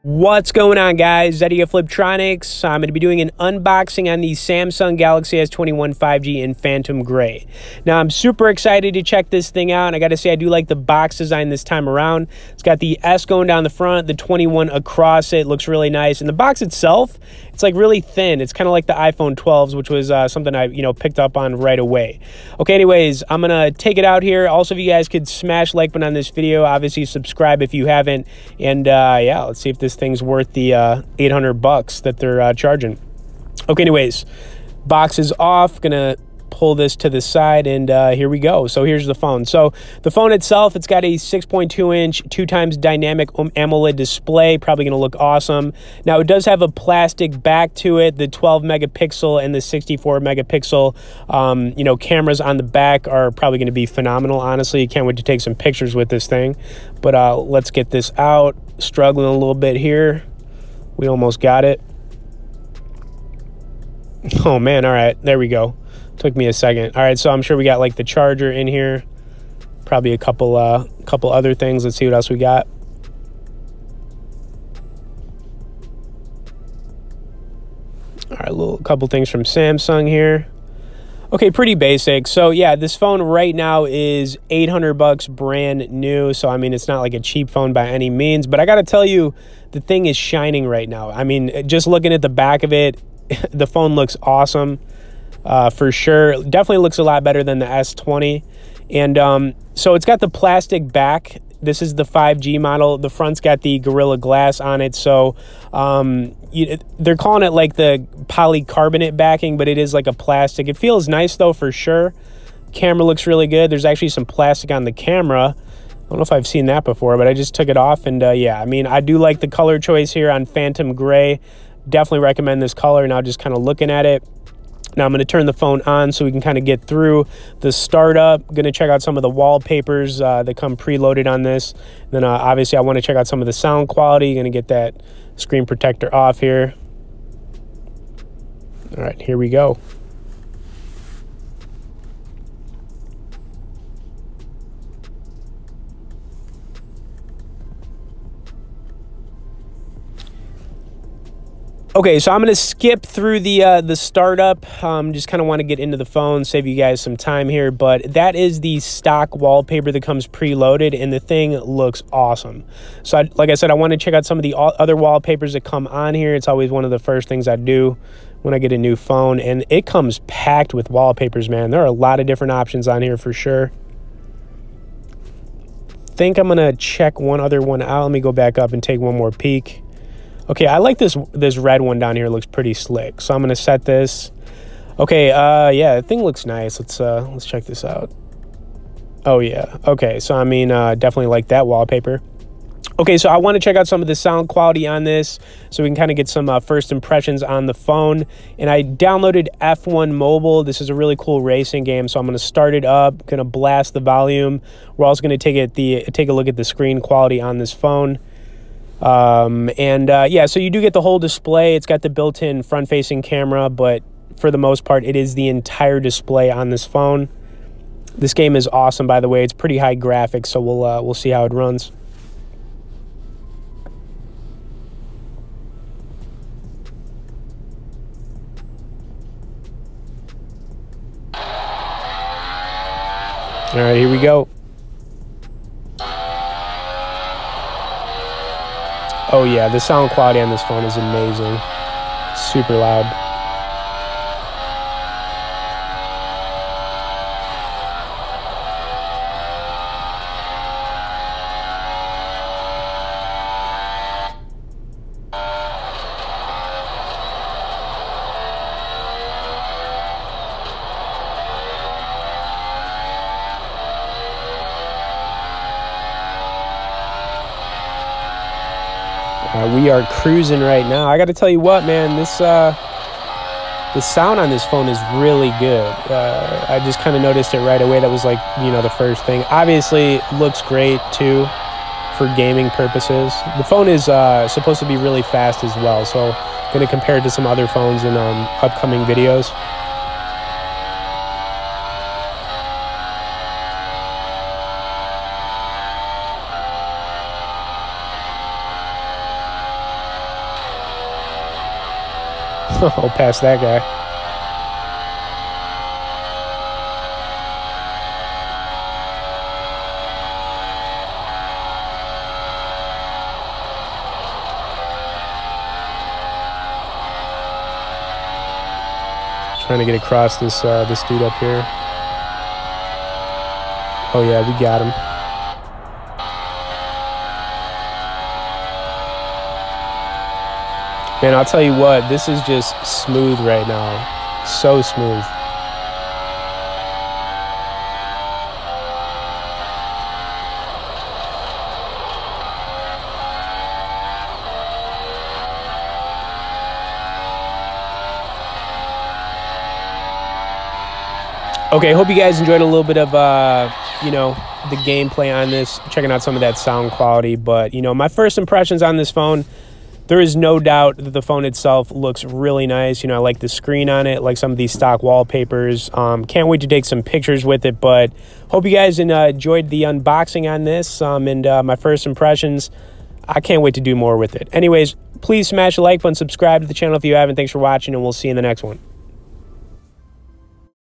What's going on, guys? Zeddy of Fliptroniks. I'm going to be doing an unboxing on the Samsung Galaxy S21 5G in Phantom Gray. Now, I'm super excited to check this thing out, and I got to say, I do like the box design this time around. It's got the S going down the front, the 21 across it. Looks really nice. And the box itself, it's like really thin. It's kind of like the iPhone 12s, which was something I picked up on right away. Okay, anyways, I'm going to take it out here. Also, if you guys could smash like button on this video, obviously subscribe if you haven't. And yeah, let's see if this thing's worth the $800 that they're charging. Okay, anyways, box is off. Gonna pull this to the side, and here we go. So here's the phone. So the phone itself, it's got a 6.2-inch 2x dynamic AMOLED display, probably gonna look awesome. Now it does have a plastic back to it. The 12 megapixel and the 64 megapixel cameras on the back are probably gonna be phenomenal. Honestly, can't wait to take some pictures with this thing. But let's get this out. Struggling a little bit here. We almost got it. Oh man, all right, there we go. Took me a second. All right, so I'm sure we got like the charger in here, probably a couple other things. Let's see what else we got. All right, a couple things from Samsung here. Okay, pretty basic. So yeah, this phone right now is $800 brand new. So I mean, it's not like a cheap phone by any means, but I got to tell you, the thing is shining right now. I mean, just looking at the back of it, the phone looks awesome. For sure. Definitely looks a lot better than the S20. And so it's got the plastic back. This is the 5G model. The front's got the Gorilla Glass on it. So they're calling it like the polycarbonate backing, but it is like a plastic. It feels nice though, for sure. Camera looks really good. There's actually some plastic on the camera. I don't know if I've seen that before, but I just took it off. And yeah, I mean, I do like the color choice here on Phantom Gray. Definitely recommend this color. Now just kind of looking at it. Now I'm going to turn the phone on so we can kind of get through the startup. Going to check out some of the wallpapers that come preloaded on this. Then obviously I want to check out some of the sound quality. Going to get that screen protector off here. All right, here we go. Okay, so I'm going to skip through the startup. Just kind of want to get into the phone, save you guys some time here. But that is the stock wallpaper that comes preloaded, and the thing looks awesome. So like I said, I want to check out some of the other wallpapers that come on here. It's always one of the first things I do when I get a new phone. And it comes packed with wallpapers, man. There are a lot of different options on here for sure. I think I'm going to check one other one out. Let me go back up and take one more peek. Okay, I like this red one down here. It looks pretty slick. So I'm gonna set this. Okay, yeah, the thing looks nice. Let's check this out. Oh yeah. Okay, so I mean, definitely like that wallpaper. Okay, so I want to check out some of the sound quality on this, so we can kind of get some first impressions on the phone. And I downloaded F1 Mobile. This is a really cool racing game. So I'm gonna start it up. Gonna blast the volume. We're also gonna take a look at the screen quality on this phone. Yeah, so you do get the whole display. It's got the built-in front-facing camera, but for the most part, it is the entire display on this phone. This game is awesome, by the way. It's pretty high graphics, so we'll see how it runs. All right, here we go. Oh yeah, the sound quality on this phone is amazing. Super loud. We are cruising right now. I got to tell you what, man, this the sound on this phone is really good. I just kind of noticed it right away. That was like, the first thing. Obviously, looks great too for gaming purposes. The phone is supposed to be really fast as well, so I'm going to compare it to some other phones in upcoming videos. Oh, past that guy. Trying to get across this this dude up here. Oh yeah, we got him. Man, I'll tell you what, this is just smooth right now. So smooth. Okay, hope you guys enjoyed a little bit of, you know, the gameplay on this, checking out some of that sound quality. But, you know, my first impressions on this phone, there is no doubt that the phone itself looks really nice. You know, I like the screen on it, like some of these stock wallpapers. Can't wait to take some pictures with it, but hope you guys enjoyed the unboxing on this and my first impressions. I can't wait to do more with it. Anyways, please smash the like button, subscribe to the channel if you haven't. Thanks for watching, and we'll see you in the next one.